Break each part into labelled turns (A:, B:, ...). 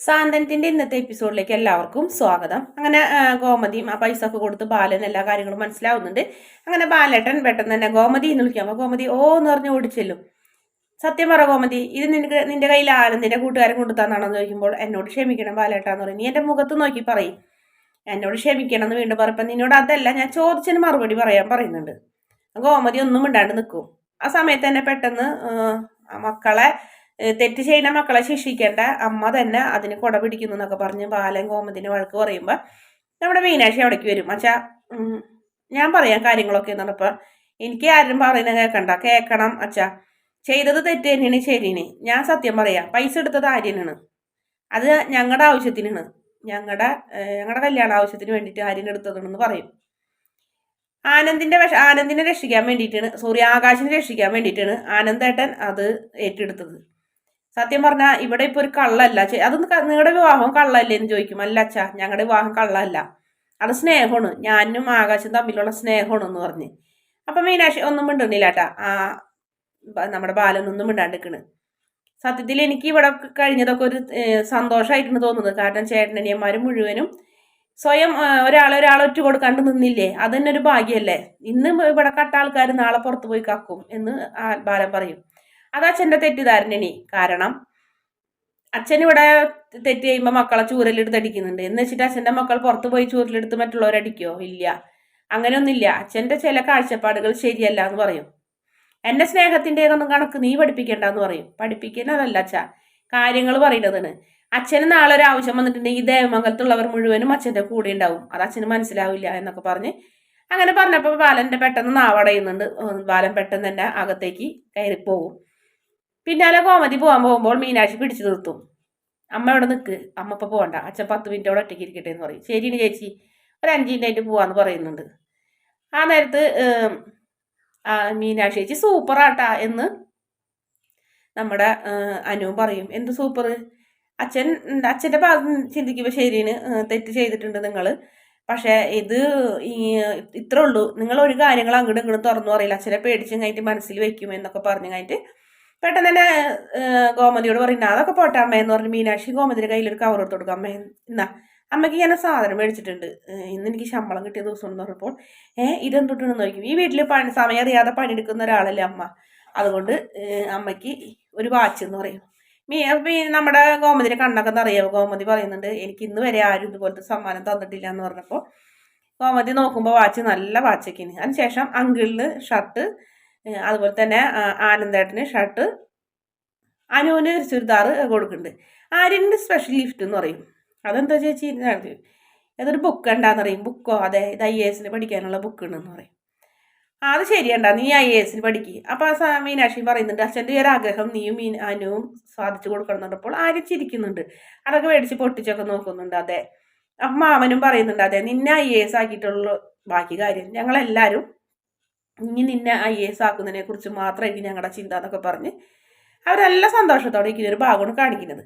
A: സാന്ത്വനത്തിന്റെ ഇന്നത്തെ എപ്പിസോഡിലേക്ക് എല്ലാവർക്കും സ്വാഗതം. അങ്ങനെ ഗോമതിയും ആ പൈസ ഒക്കെ കൊടുത്ത് ബാലൻ എല്ലാ കാര്യങ്ങളും മനസ്സിലാവുന്നുണ്ട്. അങ്ങനെ ബാലേട്ടൻ പെട്ടെന്ന് തന്നെ ഗോമതി എന്ന് വിളിക്കാം. അപ്പൊ ഗോമതി ഓ എന്ന് പറഞ്ഞ് ഓടിച്ചെല്ലും. സത്യം പറ ഗോമതി, ഇത് നിന്റെ കയ്യിൽ ആനന്ദിന്റെ കൂട്ടുകാരൻ കൊണ്ടു തന്നാണെന്ന് ചോദിക്കുമ്പോൾ എന്നോട് ക്ഷമിക്കണം ബാലേട്ടാന്ന് പറയും. നീ എന്റെ മുഖത്ത് നോക്കി പറയും എന്നോട് ക്ഷമിക്കണം എന്ന് വീണ്ടും പറയപ്പം നിന്നോട് അതല്ല ഞാൻ ചോദിച്ചതിന് മറുപടി പറയാൻ പറയുന്നുണ്ട്. ഗോമതി ഒന്നും മിണ്ടാണ്ട് നിൽക്കും. ആ സമയത്ത് തന്നെ പെട്ടെന്ന് മക്കളെ തെറ്റ് ചെയ്യുന്ന മക്കളെ ശിക്ഷിക്കേണ്ട അമ്മ തന്നെ അതിന് കൊട പിടിക്കുന്നു എന്നൊക്കെ പറഞ്ഞ് ബാലൻ ഗോമതിന് വഴക്ക് പറയുമ്പോൾ നമ്മുടെ മീനാക്ഷി അവിടേക്ക് വരും. അച്ഛാ ഞാൻ പറയാം കാര്യങ്ങളൊക്കെ എന്ന് പറഞ്ഞപ്പോൾ എനിക്ക് ആരും പറയുന്നത് കേൾക്കണം അച്ഛാ. ചെയ്തത് തെറ്റ് തന്നെയാണ്, ശരിയാണ്. ഞാൻ സത്യം പറയാം, പൈസ എടുത്തത് ആര്യനാണ്. അത് ഞങ്ങളുടെ ആവശ്യത്തിനാണ്, ഞങ്ങളുടെ കല്യാണ ആവശ്യത്തിന് വേണ്ടിയിട്ട് ആര്യൻ എടുത്തതെന്ന് പറയും. ആനന്ദിനെ രക്ഷിക്കാൻ വേണ്ടിയിട്ടാണ്, ആകാശിനെ രക്ഷിക്കാൻ വേണ്ടിയിട്ടാണ് ആനന്ദേട്ടൻ അത് ഏറ്റെടുത്തത്. സത്യം പറഞ്ഞാൽ ഇവിടെ ഇപ്പൊ ഒരു കള്ളല്ല, അതൊന്ന് നിങ്ങളുടെ വിവാഹം കള്ളല്ലേ എന്ന് ചോദിക്കും. അല്ല അച്ഛാ, ഞങ്ങളുടെ വിവാഹം കള്ളല്ല, അത് സ്നേഹമാണ്, ഞാനും ആകാശം തമ്മിലുള്ള സ്നേഹമാണ് എന്ന് പറഞ്ഞ്. അപ്പൊ മീനാക്ഷി ഒന്നും മിണ്ടുന്നില്ല കേട്ടാ. നമ്മുടെ ബാലനൊന്നും മിണ്ടാണ്ടിരിക്കണ്. സത്യത്തിൽ എനിക്ക് ഇവിടെ കഴിഞ്ഞതൊക്കെ ഒരു സന്തോഷമായിട്ടാണ് തോന്നുന്നത്. കാരണം ചേട്ടനനിയന്മാരും മുഴുവനും സ്വയം ഒരാളെ ഒറ്റ കൊടുക്കാണ്ട് നിന്നില്ലേ, അത് തന്നെ ഒരു ഭാഗ്യല്ലേ. ഇന്ന് ഇവിടെ കട്ട ആൾക്കാർ നാളെ പുറത്തു പോയി കക്കും എന്ന് ബാലൻ പറയും. അത് അച്ഛൻ്റെ തെറ്റിദ്ധാരണയാണ്. കാരണം അച്ഛൻ ഇവിടെ തെറ്റ് ചെയ്യുമ്പോൾ മക്കളെ ചൂരലെടുത്ത് അടിക്കുന്നുണ്ട് എന്ന് വെച്ചിട്ട് അച്ഛൻ്റെ മക്കൾ പുറത്തു പോയി ചൂരലെടുത്ത് മറ്റുള്ളവരടിക്കോ? ഇല്ല, അങ്ങനെയൊന്നുമില്ല. അച്ഛൻ്റെ ചില കാഴ്ചപ്പാടുകൾ ശരിയല്ല എന്ന് പറയും. എന്റെ സ്നേഹത്തിൻ്റെതൊന്നും കണക്ക് നീ പഠിപ്പിക്കേണ്ടെന്ന് പറയും. പഠിപ്പിക്കുന്നതല്ല അച്ഛാ, കാര്യങ്ങൾ പറയുന്നതാണ്. അച്ഛന് നാളെ ഒരു ആവശ്യം വന്നിട്ടുണ്ടെങ്കിൽ ഈ ദേവമംഗലത്തുള്ളവർ മുഴുവനും അച്ഛൻ്റെ കൂടെ ഉണ്ടാവും, അത് അച്ഛന് മനസ്സിലാവില്ല എന്നൊക്കെ പറഞ്ഞ് അങ്ങനെ പറഞ്ഞപ്പോൾ ബാലന്റെ പെട്ടെന്ന് നാവടയുന്നുണ്ട്. ബാലൻ പെട്ടെന്ന് തന്നെ അകത്തേക്ക് കയറിപ്പോകും. പിന്നാലെ കോമതി പോകാൻ പോകുമ്പോൾ മീനാക്ഷി പിടിച്ചു നിർത്തും. അമ്മ ഇവിടെ നിൽക്ക്, അമ്മ ഇപ്പൊ പോകണ്ട, അച്ഛൻ 10 മിനിറ്റോടെ ഒറ്റയ്ക്ക് ഇരിക്കട്ടെ എന്ന് പറയും. ശരിയാണ് ചേച്ചി, ഒരു 5 മിനിറ്റായിട്ട് പോവാന്ന് പറയുന്നുണ്ട്. ആ നേരത്ത് മീനാക്ഷി ചേച്ചി സൂപ്പറാട്ടാ എന്ന് നമ്മുടെ അനു പറയും. എന്ത് സൂപ്പർ? അച്ഛൻ്റെ ഭാഗം ചിന്തിക്കുമ്പോൾ ശരിയാണ്, തെറ്റ് ചെയ്തിട്ടുണ്ട് നിങ്ങൾ. പക്ഷേ ഇത് ഇത്രേ ഉള്ളൂ, നിങ്ങൾ ഒരു കാര്യങ്ങൾ അങ്ങോട്ടും ഇങ്ങോട്ടും തുറന്നു പറയില്ല, അച്ഛനെ പേടിച്ചും കഴിഞ്ഞിട്ട് മനസ്സിൽ വെക്കും എന്നൊക്കെ പറഞ്ഞു കഴിഞ്ഞിട്ട് പെട്ടെന്ന് തന്നെ ഗോമതിയോട് പറയുന്നത് അതൊക്കെ പോട്ടെ അമ്മയെന്ന് പറഞ്ഞ് മീനാക്ഷി ഗോമതിയുടെ കയ്യിലൊരു കവർ എടുത്ത് കൊടുക്കും. അമ്മ എന്നാ അമ്മയ്ക്ക് ഞാൻ സാധനം മേടിച്ചിട്ടുണ്ട്, ഇന്ന് എനിക്ക് ശമ്പളം കിട്ടിയ ദിവസം എന്ന് പറഞ്ഞപ്പോൾ ഇതെന്തൊട്ടെന്ന് നോക്കും. ഈ വീട്ടിൽ സമയം അറിയാതെ പണിയെടുക്കുന്ന ഒരാളല്ലേ അമ്മ, അതുകൊണ്ട് അമ്മയ്ക്ക് ഒരു വാച്ച് എന്ന് പറയും. നമ്മുടെ ഗോമതിയുടെ കണ്ണൊക്കെ നിറയാവും. ഗോമതി പറയുന്നുണ്ട് എനിക്ക് ഇന്ന് വരെ ആരും ഇതുപോലത്തെ സമ്മാനം തന്നിട്ടില്ല എന്ന് പറഞ്ഞപ്പോൾ ഗോമതി നോക്കുമ്പോൾ വാച്ച് നല്ല വാച്ചൊക്കെയാണ്. അതിനുശേഷം അങ്കിളിന് ഷർട്ട്, അതുപോലെ തന്നെ ആനന്ദേട്ടന് ഷർട്ട്, അനുവിന് ചുരിദാർ കൊടുക്കുന്നുണ്ട്. ആര്യൻ്റെ സ്പെഷ്യൽ ഗിഫ്റ്റ് എന്ന് പറയും. അതെന്താ ചേച്ചി? ഏതൊരു ബുക്ക് ഉണ്ടാന്ന് പറയും. ബുക്കോ? അതെ, ഇത് IAS പഠിക്കാനുള്ള ബുക്ക് ഉണ്ടെന്ന് പറയും. അത് ശരിയണ്ടാ, നീ IAS പഠിക്കുക. അപ്പൊ മീനാക്ഷി പറയുന്നുണ്ട് അച്ഛൻ്റെ ഒരു ആഗ്രഹം നീയും അനുവും സാധിച്ചു കൊടുക്കണമെന്നുണ്ടപ്പോൾ ആര്യം ചിരിക്കുന്നുണ്ട്. അതൊക്കെ മേടിച്ച് പൊട്ടിച്ചൊക്കെ നോക്കുന്നുണ്ട്. അതെ. അപ്പം മാമനും പറയുന്നുണ്ട് അതെ, നിന്നെ IAS ആക്കിയിട്ടുള്ള ബാക്കി കാര്യം ഞങ്ങളെല്ലാവരും ഇനി നിന്നെ IAS ആക്കുന്നതിനെ കുറിച്ച് മാത്രമായിരിക്കും ഞങ്ങളുടെ ചിന്ത എന്നൊക്കെ പറഞ്ഞ് അവരെല്ലാം സന്തോഷത്തോടെ ഇരിക്കുന്ന ഒരു ഭാഗമാണ് കാണിക്കുന്നത്.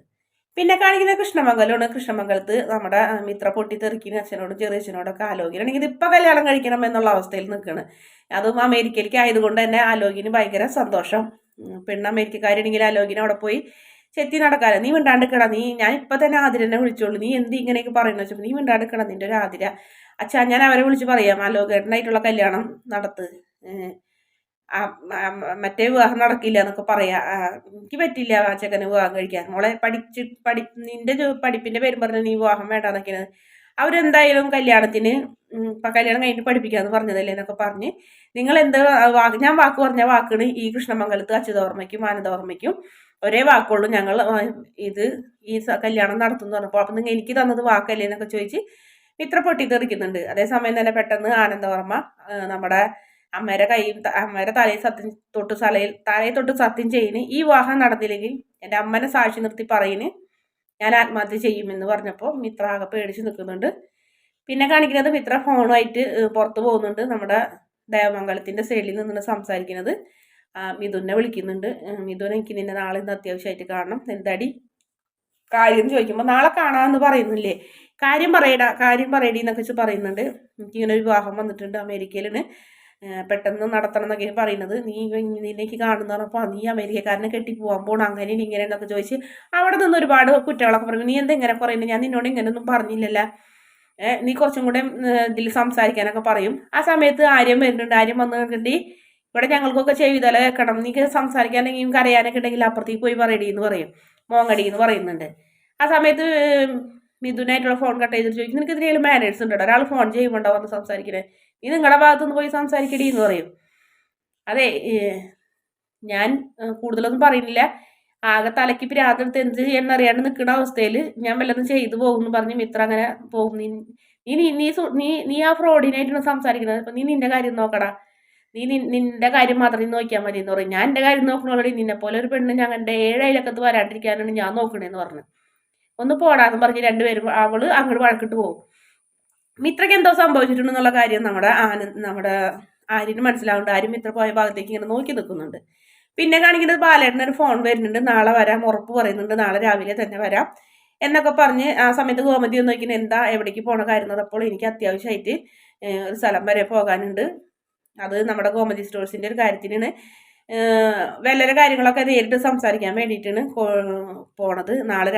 A: പിന്നെ കാണിക്കുന്നത് കൃഷ്ണമംഗലമാണ്. കൃഷ്ണമംഗലത്ത് നമ്മുടെ മിത്ര പൊട്ടിത്തെറിക്കുന്ന അച്ഛനോടും ചെറിയച്ഛനോടൊക്കെ ആലോചനയാണെങ്കിൽ ഇതിപ്പോൾ കല്യാണം കഴിക്കണം എന്നുള്ള അവസ്ഥയിൽ നിൽക്കുകയാണ്. അതും അമേരിക്കയിലേക്ക് ആയതുകൊണ്ട് തന്നെ ആലോകിന് ഭയങ്കര സന്തോഷം. പെണ്ണ് അമേരിക്കക്കാരാണെങ്കിൽ ആലോകിന് അവിടെ പോയി ചെത്തി നടക്കാറ്. നീ മിണ്ടാണ്ടിക്കട, ഞാൻ ഇപ്പം തന്നെ ആതിരനെ വിളിച്ചോളൂ, നീ എന്ത് ഇങ്ങനെയൊക്കെ പറയുന്നത് വെച്ചപ്പോൾ നീ മിണ്ടാണ്ടിക്കട, നിന്റെ ഒരു ആതിര. അച്ഛാ ഞാൻ അവരെ വിളിച്ച് പറയാം, ആലോകേട്ടനായിട്ടുള്ള കല്യാണം നടത്ത്, മറ്റേ വിവാഹം നടക്കില്ല എന്നൊക്കെ പറയാ. എനിക്ക് പറ്റില്ല ആ ചെക്കന് വിവാഹം കഴിക്കാൻ. മോളെ നിന്റെ പഠിപ്പിന്റെ പേരും പറഞ്ഞ് നീ വിവാഹം വേണ്ടാന്നൊക്കെയാണ്. അവരെന്തായാലും കല്യാണത്തിന് കല്യാണം കഴിഞ്ഞിട്ട് പഠിപ്പിക്കാന്ന് പറഞ്ഞതല്ലേ എന്നൊക്കെ പറഞ്ഞ് നിങ്ങൾ എന്ത് ഞാൻ വാക്ക് പറഞ്ഞ വാക്കാണ് ഈ കൃഷ്ണമംഗലത്ത് അച്യുതവർമ്മയ്ക്കും ആനന്ദവർമ്മയ്ക്കും ഒരേ വാക്കുള്ളൂ. ഞങ്ങൾ ഈ കല്യാണം നടത്തുന്നു പറഞ്ഞപ്പോൾ അപ്പം നിങ്ങൾ എനിക്ക് തന്നത് വാക്കല്ലേ എന്നൊക്കെ ചോദിച്ച് ഇത്ര പൊട്ടിത്തെറിക്കുന്നുണ്ട്. അതേസമയം തന്നെ പെട്ടെന്ന് ആനന്ദവർമ്മ നമ്മുടെ അമ്മയുടെ തലയിൽ തൊട്ട് സത്യം ചെയ്യുന്നു, ഈ വിവാഹം നടന്നില്ലെങ്കിൽ എൻ്റെ അമ്മനെ സാക്ഷി നിർത്തി പറയുന്നു ഞാൻ ആത്മഹത്യ ചെയ്യുമെന്ന് പറഞ്ഞപ്പോൾ മിത്ര ആകെ പേടിച്ച് നിൽക്കുന്നുണ്ട്. പിന്നെ കാണിക്കുന്നത് മിത്ര ഫോണുമായിട്ട് പുറത്ത് പോകുന്നുണ്ട്. നമ്മുടെ ദേവമംഗലത്തിൻ്റെ സൈഡിൽ നിന്നാണ് സംസാരിക്കുന്നത്. മിഥുനെ വിളിക്കുന്നുണ്ട്. മിഥുൻ എനിക്ക് നിന്നെ നാളെ ഇന്ന് അത്യാവശ്യമായിട്ട് കാണണം, എന്താടി കാര്യം ചോദിക്കുമ്പോൾ നാളെ കാണാമെന്ന് പറയുന്നില്ലേ, കാര്യം പറയടി എന്നൊക്കെ വെച്ച് പറയുന്നുണ്ട്. എനിക്കിങ്ങനെ ഒരു വിവാഹം വന്നിട്ടുണ്ട്, അമേരിക്കയിലാണ് പെട്ടെന്ന് നടത്തണം എന്നൊക്കെ പറയുന്നത്. നിന്നേക്ക് കാണുന്ന പറഞ്ഞപ്പോൾ നീ അമേരിക്കക്കാരനെ കെട്ടി പോകാൻ പോകണം അങ്ങനെ ഇങ്ങനെ എന്നൊക്കെ ചോദിച്ച് അവിടെ നിന്ന് ഒരുപാട് കുറ്റങ്ങളൊക്കെ പറഞ്ഞു. നീ എന്താ ഇങ്ങനെ പറയുന്നത്, ഞാൻ നിന്നോട് ഇങ്ങനെയൊന്നും പറഞ്ഞില്ലല്ലോ, നീ കുറച്ചും കൂടെ ഇതിൽ സംസാരിക്കാനൊക്കെ പറയും. ആ സമയത്ത് ആര്യം വരുന്നുണ്ട്. ആര്യം വന്നു കണ്ടി ഇവിടെ ഞങ്ങൾക്കൊക്കെ ചെയ്തല കേൾക്കണം, നീ സംസാരിക്കാനെങ്കിലും കരയാനൊക്കെ ഉണ്ടെങ്കിൽ അപ്പുറത്തേക്ക് പോയി പറയടി എന്ന് പറയും, മോങ്ങടി എന്ന് പറയുന്നുണ്ട്. ആ സമയത്ത് മിഥുനായിട്ടുള്ള ഫോൺ കട്ട് ചെയ്തിട്ട് ചോദിക്കും, നിനക്ക് ഇതിനെങ്കിലും മാനേഴ്സ് ഉണ്ടോ, ഒരാൾ ഫോൺ ചെയ്യുമ്പോണ്ടോ വന്ന് സംസാരിക്കണേ, നീ നിങ്ങളുടെ ഭാഗത്തുനിന്ന് പോയി സംസാരിക്കടി എന്ന് പറയും. അതെ, ഞാൻ കൂടുതലൊന്നും പറയുന്നില്ല, ആകെ തലയ്ക്ക് പ്രാന്തെടുത്ത് എന്ത് ചെയ്യണമെന്ന് അറിയാണ്ട് നിൽക്കുന്ന അവസ്ഥയിൽ ഞാൻ വല്ലതും ചെയ്തു പോകും എന്ന് പറഞ്ഞ് മിത്ര അങ്ങനെ പോകും. നീ നീ നീ നീ ആ ഫ്രോഡിനായിട്ടാണ് സംസാരിക്കുന്നത്, അപ്പം നീ നിന്റെ കാര്യം നോക്കടാ, നീ നിന്റെ കാര്യം മാത്രം നീ നോക്കിയാൽ മതി എന്ന് പറയും. ഞാൻ എൻ്റെ കാര്യം നോക്കണോളടി, നിന്നെ പോലെ ഒരു പെണ്ണ് ഞങ്ങളുടെ 7 അയലക്കത്ത് വരാണ്ടിരിക്കാനാണ് ഞാൻ നോക്കണേന്ന് പറഞ്ഞു. ഒന്ന് പോടാന്ന് പറഞ്ഞ് രണ്ടുപേരും അവള് അങ്ങോട്ട് വഴക്കിട്ട് പോകും. മിത്രയ്ക്ക് എന്തോ സംഭവിച്ചിട്ടുണ്ടെന്നുള്ള കാര്യം നമ്മുടെ ആര്യന് മനസ്സിലാവുന്നുണ്ട്. ആര്യം മിത്ര പോയ ഭാഗത്തേക്ക് ഇങ്ങനെ നോക്കി നിൽക്കുന്നുണ്ട്. പിന്നെ കാണിക്കുന്നത് ബാലേട്ടന് ഒരു ഫോൺ വരുന്നുണ്ട്, നാളെ വരാം ഉറപ്പ് പറയുന്നുണ്ട്, നാളെ രാവിലെ തന്നെ വരാം എന്നൊക്കെ പറഞ്ഞ്. ആ സമയത്ത് ഗോമതി ഒന്ന് നോക്കിന് എന്താ എവിടേക്ക് പോണ കാര്യം അപ്പോൾ എനിക്ക് അത്യാവശ്യമായിട്ട് ഒരു സ്ഥലം വരെ പോകാനുണ്ട്, അത് നമ്മുടെ ഗോമതി സ്റ്റോഴ്സിന്റെ ഒരു കാര്യത്തിനാണ്, വെല്ലര കാര്യങ്ങളൊക്കെ നേരിട്ട് സംസാരിക്കാൻ വേണ്ടിയിട്ടാണ് പോണത്. നാളെ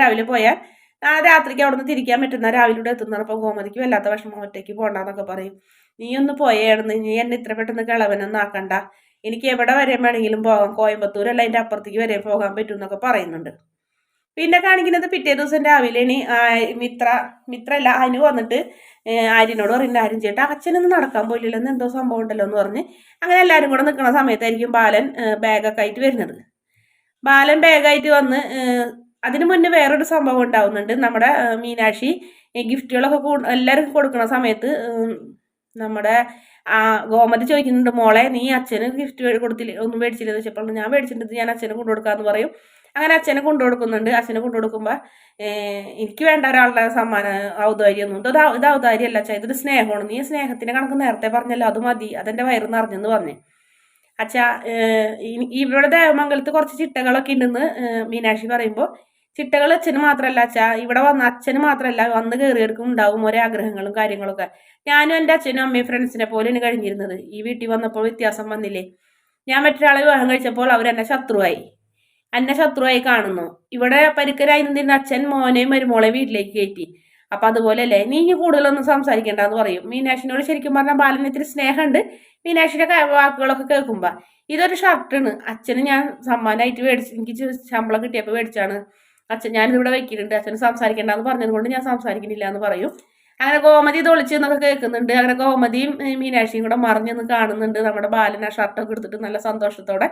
A: രാവിലെ പോയാൽ നാളെ രാത്രിക്ക് അവിടെ നിന്ന് തിരിക്കാൻ പറ്റുന്ന രാവിലെ എത്തുന്നതാണ്. അപ്പോൾ ഗോമതിക്ക് വല്ലാത്ത വിഷമം, ഒറ്റയ്ക്ക് പോകണ്ടെന്നൊക്കെ പറയും. നീ ഒന്ന് പോയായിരുന്നു, നീ എന്നെ ഇത്ര പെട്ടെന്ന് കിളവനൊന്നും ആക്കണ്ട, എനിക്ക് എവിടെ വരെ വേണമെങ്കിലും പോകാം, കോയമ്പത്തൂരല്ല അതിൻ്റെ അപ്പുറത്തേക്ക് വരെ പോകാൻ പറ്റും എന്നൊക്കെ പറയുന്നുണ്ട്. പിന്നെ കാണിക്കുന്നത് പിറ്റേ ദിവസം രാവിലെയാണ് മിത്രല്ല അനു വന്നിട്ട് ആര്യനോട് പറയുന്നുണ്ട്, ആര്യൻ ചേട്ടാ അച്ഛനൊന്നും നടക്കാൻ പോയില്ലല്ലോ, എന്ന് എന്തോ സംഭവം ഉണ്ടല്ലോ എന്ന് പറഞ്ഞ്. അങ്ങനെ എല്ലാവരും കൂടെ നിൽക്കുന്ന സമയത്തായിരിക്കും ബാലൻ ബാഗൊക്കെ ആയിട്ട് വരുന്നത്. ബാലൻ ബാഗായിട്ട് വന്ന് അതിനു മുന്നേ വേറൊരു സംഭവം ഉണ്ടാവുന്നുണ്ട്. നമ്മുടെ മീനാക്ഷി ഗിഫ്റ്റുകളൊക്കെ എല്ലാവർക്കും കൊടുക്കുന്ന സമയത്ത് നമ്മുടെ ഗോമതി ചോദിക്കുന്നുണ്ട്, മോളെ നീ അച്ഛന് ഗിഫ്റ്റ് കൊടുത്തില്ല, ഒന്നും മേടിച്ചില്ലെന്ന് വെച്ചപ്പോൾ ഞാൻ മേടിച്ചിട്ടുണ്ട്, ഞാൻ അച്ഛനെ കൊണ്ടുകൊടുക്കാമെന്ന് പറയും. അങ്ങനെ അച്ഛനെ കൊണ്ടുകൊടുക്കുന്നുണ്ട്. അച്ഛനെ കൊണ്ടുകൊടുക്കുമ്പോൾ എനിക്ക് വേണ്ട ഒരാളുടെ സമ്മാനം ഔദാര്യമൊന്നും ഇത് ഔദാര്യമല്ല അച്ഛാ, ഇതൊരു സ്നേഹമാണ്, നീ സ്നേഹത്തിൻ്റെ കണക്ക് നേരത്തെ പറഞ്ഞല്ലോ, അത് മതി, അതെൻ്റെ വയറ് നിറഞ്ഞെന്ന് പറഞ്ഞു. അച്ഛാ ഇവിടെ ദേവമംഗലത്ത് കുറച്ച് ചിട്ടകളൊക്കെ ഉണ്ടെന്ന് മീനാക്ഷി പറയുമ്പോൾ, ചിട്ടകൾ അച്ഛന് മാത്രമല്ല അച്ഛാ, ഇവിടെ വന്ന അച്ഛന് മാത്രമല്ല വന്ന് കയറിയെടുക്കും ഉണ്ടാവും ഓരോ ആഗ്രഹങ്ങളും കാര്യങ്ങളൊക്കെ. ഞാനും എൻ്റെ അച്ഛനും അമ്മയും ഫ്രണ്ട്സിനെ പോലെയാണ് കഴിഞ്ഞിരുന്നത്. ഈ വീട്ടിൽ വന്നപ്പോൾ വ്യത്യാസം വന്നില്ലേ, ഞാൻ മറ്റൊരാളെ വിവാഹം കഴിച്ചപ്പോൾ അവരെന്നെ ശത്രുവായി കാണുന്നു. ഇവിടെ പരിക്കരായി നിന്നിരുന്ന അച്ഛൻ മോനെയും മരുമോളെയും വീട്ടിലേക്ക് കയറ്റി. അപ്പം അതുപോലെയല്ലേ, നീ ഇനി കൂടുതലൊന്നും സംസാരിക്കേണ്ടെന്ന് പറയും. മീനാക്ഷിനോട് ശരിക്കും പറഞ്ഞാൽ ബാലന് ഇത്തിരി സ്നേഹമുണ്ട് മീനാക്ഷിയുടെ വാക്കുകളൊക്കെ കേൾക്കുമ്പോൾ. ഇതൊരു ഷർട്ടാണ്, അച്ഛന് ഞാൻ സമ്മാനമായിട്ട് എനിക്ക് ശമ്പളം കിട്ടിയപ്പോൾ മേടിച്ചാണ് അച്ഛൻ, ഞാനിതിവിടെ വെക്കുന്നുണ്ട്, അച്ഛന് സംസാരിക്കേണ്ടെന്ന് പറഞ്ഞത് കൊണ്ട് ഞാൻ സംസാരിക്കുന്നില്ല എന്ന് പറയും. അങ്ങനെ ഗോമതി തൊളിച്ച് എന്നൊക്കെ കേൾക്കുന്നുണ്ട്. അങ്ങനെ ഗോമതിയും മീനാക്ഷിയും കൂടെ മറിഞ്ഞൊന്ന് കാണുന്നുണ്ട്. നമ്മുടെ ബാലൻ ആ ഷർട്ടൊക്കെ എടുത്തിട്ട് നല്ല സന്തോഷത്തോടെ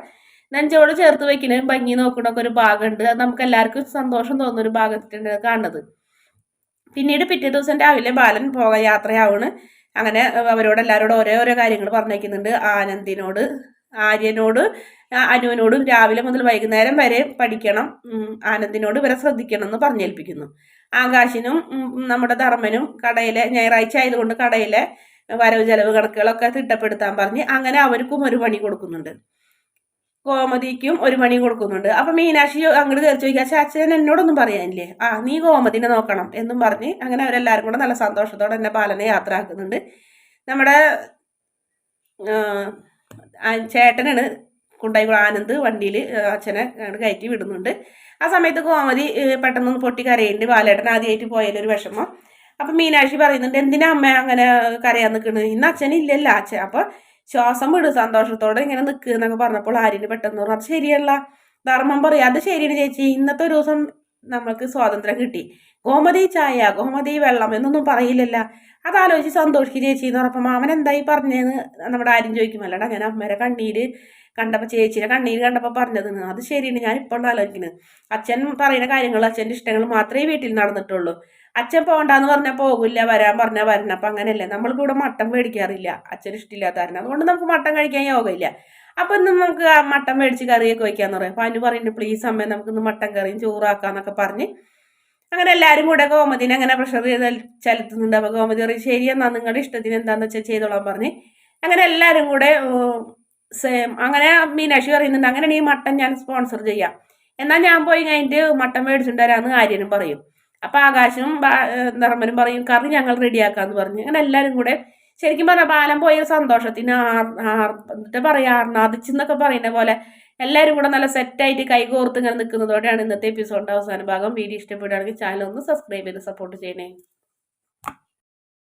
A: നെഞ്ചോട് ചേർത്ത് വെക്കുന്നതും ഭംഗി നോക്കണൊക്കെ ഒരു ഭാഗമുണ്ട്. അത് നമുക്ക് എല്ലാവർക്കും സന്തോഷം തോന്നുന്ന ഒരു ഭാഗത്തിട്ടുണ്ട് കാണുന്നത്. പിന്നീട് പിറ്റേ ദിവസം രാവിലെ ബാലൻ യാത്രയാവണ്. അങ്ങനെ അവരോട് എല്ലാവരോടും ഓരോ കാര്യങ്ങൾ പറഞ്ഞേക്കുന്നുണ്ട്. ആര്യനോട് അനുവിനോടും രാവിലെ മുതൽ വൈകുന്നേരം വരെ പഠിക്കണം, ആനന്ദിനോട് ഇവരെ ശ്രദ്ധിക്കണം എന്ന് പറഞ്ഞേൽപ്പിക്കുന്നു. ആകാശിനും നമ്മുടെ ധർമ്മനും ഞായറാഴ്ച ആയതുകൊണ്ട് കടയിലെ വരവ് ചെലവ് കണക്കുകളൊക്കെ തിട്ടപ്പെടുത്താൻ പറഞ്ഞ് അങ്ങനെ അവർക്കും ഒരു പണി കൊടുക്കുന്നുണ്ട്. ഗോമതിക്കും ഒരു മണി കൊടുക്കുന്നുണ്ട്. അപ്പം മീനാക്ഷി അങ്ങോട്ട് കയറി ചോദിക്കുക, അച്ഛൻ എന്നോടൊന്നും പറയാനില്ലേ, നീ ഗോമതിനെ നോക്കണം എന്നും പറഞ്ഞ് അങ്ങനെ അവരെല്ലാവരും കൂടെ നല്ല സന്തോഷത്തോടെ എന്നെ ബാലനെ യാത്ര ആക്കുന്നുണ്ട്. നമ്മുടെ ചേട്ടനാണ് ആനന്ദ് വണ്ടിയിൽ അച്ഛനെ കയറ്റി വിടുന്നുണ്ട്. ആ സമയത്ത് ഗോമതി പെട്ടെന്നൊന്ന് പൊട്ടി കരയുന്നുണ്ട്. ബാലേട്ടൻ ആദ്യമായിട്ട് പോയാലൊരു വിഷമം. അപ്പം മീനാക്ഷി പറയുന്നുണ്ട്, എന്തിനാ അമ്മ അങ്ങനെ കരയാൻ നിൽക്കുന്നത്, ഇന്ന് അച്ഛനില്ലല്ലോ അച്ഛൻ, അപ്പോൾ ശ്വാസം വിടും സന്തോഷത്തോടെ ഇങ്ങനെ നിൽക്കുക എന്നൊക്കെ പറഞ്ഞപ്പോൾ ആര്യന് പെട്ടെന്ന് പറഞ്ഞു, അത് ശരിയല്ല. ധർമ്മം പറയാം, അത് ശരിയാണ് ചേച്ചി, ഇന്നത്തെ ഒരു ദിവസം നമ്മൾക്ക് സ്വാതന്ത്ര്യം കിട്ടി, ഗോമതി ചായ ഗോമതി വെള്ളം എന്നൊന്നും പറയില്ലല്ലോ, അതാലോചിച്ച് സന്തോഷിക്കും ചേച്ചി എന്ന് പറഞ്ഞപ്പോൾ അവൻ എന്തായി പറഞ്ഞതെന്ന് നമ്മുടെ ആര്യം ചോദിക്കുമല്ലടാ, ഞാൻ അമ്മേരെ കണ്ണീര് കണ്ടപ്പോൾ ചേച്ചിയുടെ കണ്ണീര് കണ്ടപ്പോൾ പറഞ്ഞതെന്ന്. അത് ശരിയാണ്, ഞാൻ ഇപ്പോൾ ആലോചിക്കുന്നത്, അച്ഛൻ പറയുന്ന കാര്യങ്ങൾ അച്ഛൻ്റെ ഇഷ്ടങ്ങൾ മാത്രമേ വീട്ടിൽ നടന്നിട്ടുള്ളൂ, അച്ഛൻ പോകണ്ടെന്ന് പറഞ്ഞാൽ പോകില്ല, വരാൻ പറഞ്ഞാൽ വരണം. അപ്പം അങ്ങനെയല്ലേ, നമ്മൾക്ക് ഇവിടെ മട്ടൻ മേടിക്കാറില്ല അച്ഛൻ ഇഷ്ടമില്ലാത്തവരണം, അതുകൊണ്ട് നമുക്ക് മട്ടൻ കഴിക്കാൻ യോഗമില്ല. അപ്പം ഇന്ന് നമുക്ക് മട്ടൻ മേടിച്ച് കറിയൊക്കെ വയ്ക്കാന്ന് പറയും. അപ്പം അനു പറയുന്നുണ്ട്, പ്ലീസ് അമ്മേ നമുക്കിന്ന് മട്ടൻ കറിയും ചോറാക്കാന്നൊക്കെ പറഞ്ഞ് അങ്ങനെ എല്ലാവരും കൂടെ ഗോമതിനെ അങ്ങനെ പ്രഷർ ചെലുത്തുന്നുണ്ട്. അപ്പോൾ ഗോമതി പറയും, ശരിയെന്നാ നിങ്ങളുടെ ഇഷ്ടത്തിന് എന്താണെന്ന് വെച്ചാൽ ചെയ്തോളാൻ പറഞ്ഞ് അങ്ങനെ എല്ലാവരും കൂടെ അങ്ങനെ മീനാക്ഷി പറയുന്നുണ്ട്, അങ്ങനെ ഈ മട്ടൻ ഞാൻ സ്പോൺസർ ചെയ്യാം, എന്നാൽ ഞാൻ പോയി കഴിഞ്ഞിട്ട് മട്ടൻ മേടിച്ചിട്ട് തരാമെന്ന് ആര്യനും പറയും. അപ്പം ആകാശനും ധർമ്മനും പറയും, കറി ഞങ്ങൾ റെഡിയാക്കാമെന്ന് പറഞ്ഞു. അങ്ങനെ എല്ലാവരും കൂടെ ശരിക്കും പറഞ്ഞാൽ ബാലൻ പോയ സന്തോഷത്തിന് എന്നിട്ട് പറയാ ആർനാദിച്ചെന്നൊക്കെ പറയുന്ന പോലെ എല്ലാവരും കൂടെ നല്ല സെറ്റായിട്ട് കൈകോർത്ത് ഇങ്ങനെ നിൽക്കുന്നതോടെയാണ് ഇന്നത്തെ എപ്പിസോഡിന്റെ അവസാന ഭാഗം. വീഡിയോ ഇഷ്ടപ്പെടുകയാണെങ്കിൽ ചാനൽ ഒന്ന് സബ്സ്ക്രൈബ് ചെയ്ത് സപ്പോർട്ട് ചെയ്യണേ.